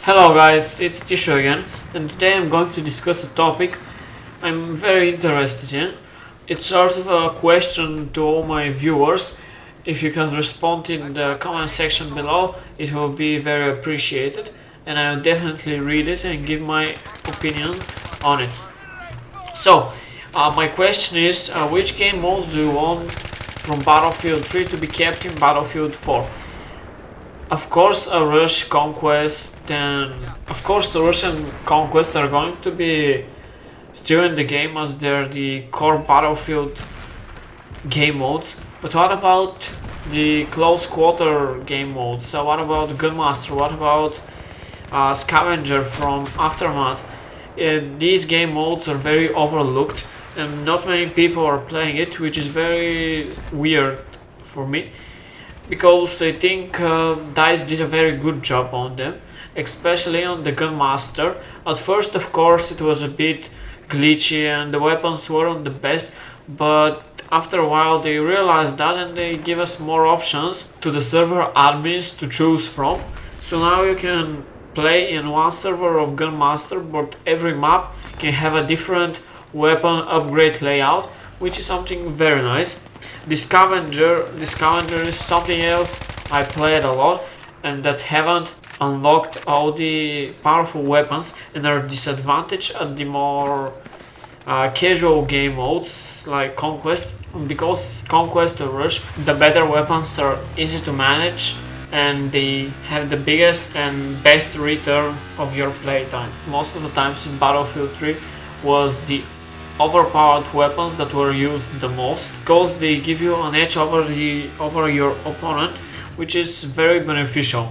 Hello guys, it's Tisho again, and today I'm going to discuss a topic I'm very interested in. It's sort of a question to all my viewers. If you can respond in the comment section below, it will be very appreciated, and I'll definitely read it and give my opinion on it. So, my question is, which game modes do you want from Battlefield 3 to be kept in Battlefield 4? Of course, a Rush Conquest and of course the Russian Conquest are going to be still in the game as they're the core Battlefield game modes. But what about the close quarter game modes? So what about Gunmaster? What about Scavenger from Aftermath? These game modes are very overlooked and not many people are playing it, which is very weird for me, because I think DICE did a very good job on them, especially on the Gunmaster. At first, of course, it was a bit glitchy and the weapons weren't the best, but after a while they realized that and they give us more options to the server admins to choose from. So now you can play in one server of Gunmaster, but every map can have a different weapon upgrade layout, which is something very nice. The Scavenger is something else I played a lot and that haven't unlocked all the powerful weapons and are disadvantaged at the more casual game modes like Conquest, because Conquest or Rush, the better weapons are easy to manage and they have the biggest and best return of your playtime. Most of the times in Battlefield 3 was the overpowered weapons that were used the most, because they give you an edge over your opponent, which is very beneficial.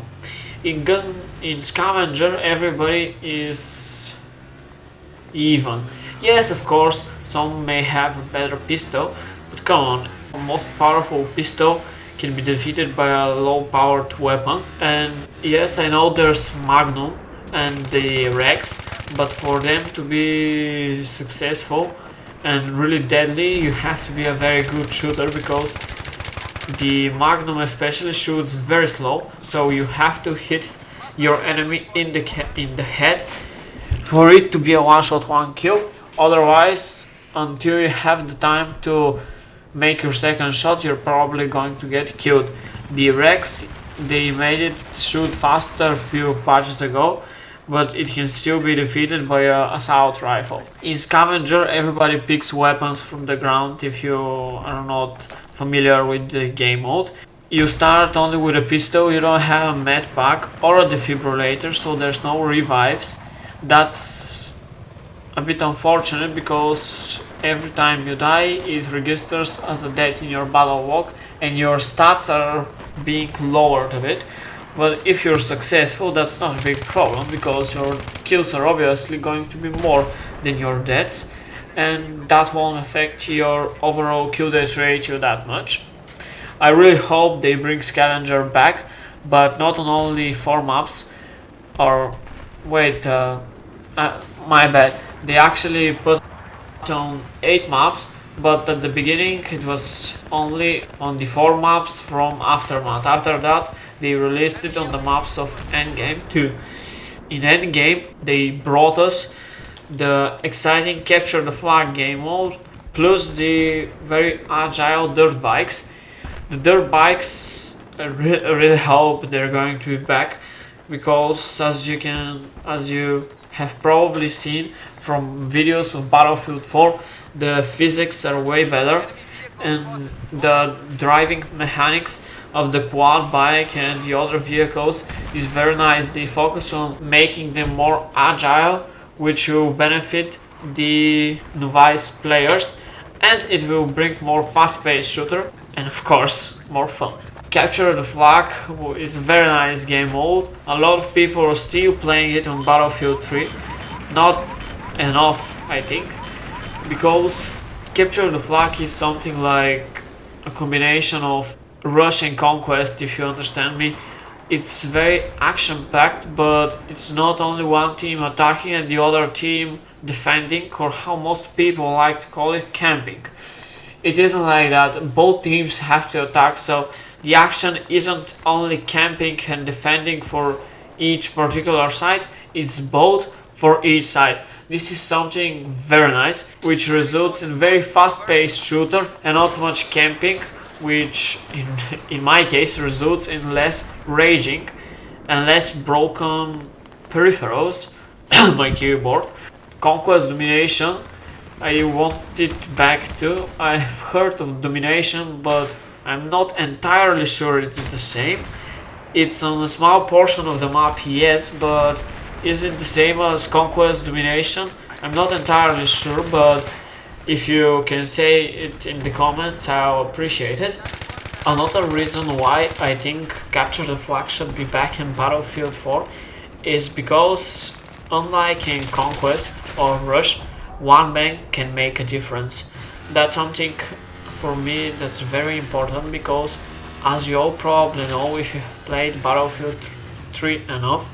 In Scavenger, everybody is even. Yes, of course, some may have a better pistol, but come on, the most powerful pistol can be defeated by a low-powered weapon. And yes, I know there's Magnum and the Rex, but for them to be successful and really deadly, you have to be a very good shooter, because the Magnum especially shoots very slow, so you have to hit your enemy in the head for it to be a one-shot one-kill. Otherwise, until you have the time to make your second shot, you're probably going to get killed. The Rex, they made it shoot faster a few patches ago, but it can still be defeated by an assault rifle. In Scavenger, everybody picks weapons from the ground. If you are not familiar with the game mode, you start only with a pistol, you don't have a med pack or a defibrillator, so there's no revives. That's a bit unfortunate, because every time you die it registers as a death in your battle log and your stats are being lowered a bit. But if you're successful, that's not a big problem, because your kills are obviously going to be more than your deaths, and that won't affect your overall kill death ratio that much. I really hope they bring Scavenger back, but not on only 4 maps, or wait, my bad, they actually put on 8 maps, but at the beginning it was only on the 4 maps from Aftermath. After that they released it on the maps of End Game too. In End Game they brought us the exciting Capture the Flag game mode, plus the very agile dirt bikes. The dirt bikes, I really hope they're going to be back, because as you have probably seen from videos of Battlefield 4, the physics are way better and the driving mechanics of the quad bike and the other vehicles is very nice. They focus on making them more agile, which will benefit the novice players, and it will bring more fast-paced shooter and of course more fun. Capture the Flag is a very nice game mode. A lot of people are still playing it on Battlefield 3. Not enough, I think, because Capture the Flag is something like a combination of Rush and Conquest, if you understand me. It's very action-packed, but it's not only one team attacking and the other team defending, or how most people like to call it, camping. It isn't like that. Both teams have to attack, so the action isn't only camping and defending for each particular side is bought for each side. This is something very nice, which results in very fast-paced shooter and not much camping, which in my case results in less raging and less broken peripherals. My keyboard. Conquest Domination, I want it back too. I've heard of Domination, but I'm not entirely sure it's the same. It's on a small portion of the map, yes, but is it the same as Conquest Domination? I'm not entirely sure, but if you can say it in the comments, I'll appreciate it. Another reason why I think Capture the Flag should be back in Battlefield 4 is because, unlike in Conquest or Rush, one bang can make a difference. That's something for me that's very important, because as you all probably know if you have played Battlefield 3 enough,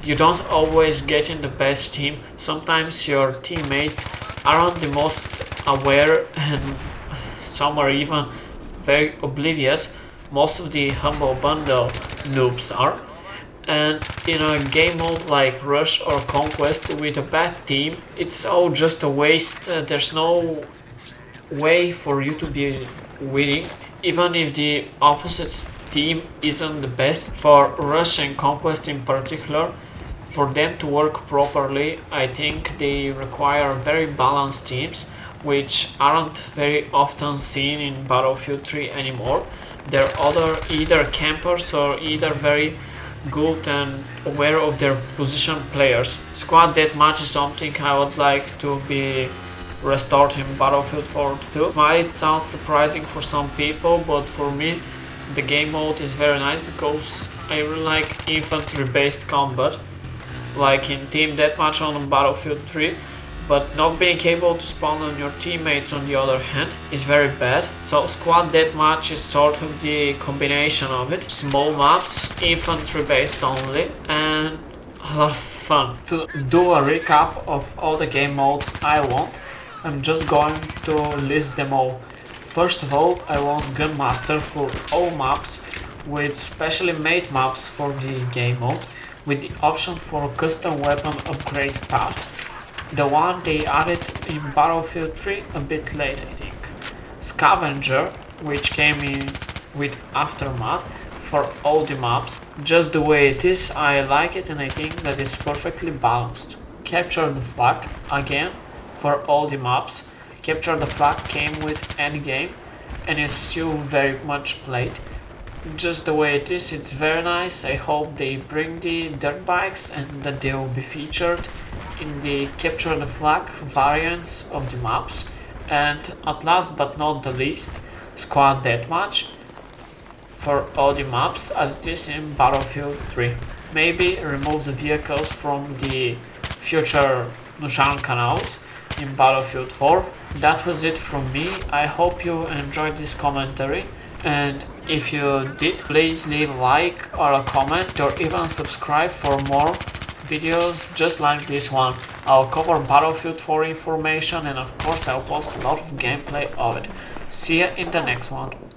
you don't always get in the best team. Sometimes your teammates aren't the most aware, and some are even very oblivious. Most of the Humble Bundle noobs are. And in a game mode like Rush or Conquest with a bad team, it's all just a waste. There's no way for you to be winning, even if the opposite team isn't the best. For Rush and Conquest in particular, for them to work properly, I think they require very balanced teams, which aren't very often seen in Battlefield 3 anymore. They're either campers or either very good and aware of their position players. Squad deathmatch is something I would like to be restored in Battlefield 4 too. Might sound surprising for some people, but for me the game mode is very nice because I really like infantry based combat, like in team deathmatch on Battlefield 3. But not being able to spawn on your teammates on the other hand is very bad. So squad deathmatch is sort of the combination of it. Small maps, infantry based only, and a lot of fun. To do a recap of all the game modes I want, I'm just going to list them all. First of all, I want Gunmaster for all maps, with specially made maps for the game mode, with the option for custom weapon upgrade path. The one they added in Battlefield 3 a bit late, I think. Scavenger, which came in with Aftermath for all the maps. Just the way it is, I like it, and I think that it's perfectly balanced. Capture the Flag, again, for all the maps. Capture the Flag came with End Game and is still very much played. Just the way it is, it's very nice. I hope they bring the dirt bikes and that they will be featured in the Capture the Flag variants of the maps. And at last but not the least, Squad Deathmatch for all the maps, as this in Battlefield 3. Maybe remove the vehicles from the future Nushan canals in Battlefield 4. That was it from me. I hope you enjoyed this commentary, and if you did, please leave a like or a comment or even subscribe for more videos just like this one. I'll cover Battlefield 4 information, and of course I'll post a lot of gameplay of it. See ya in the next one.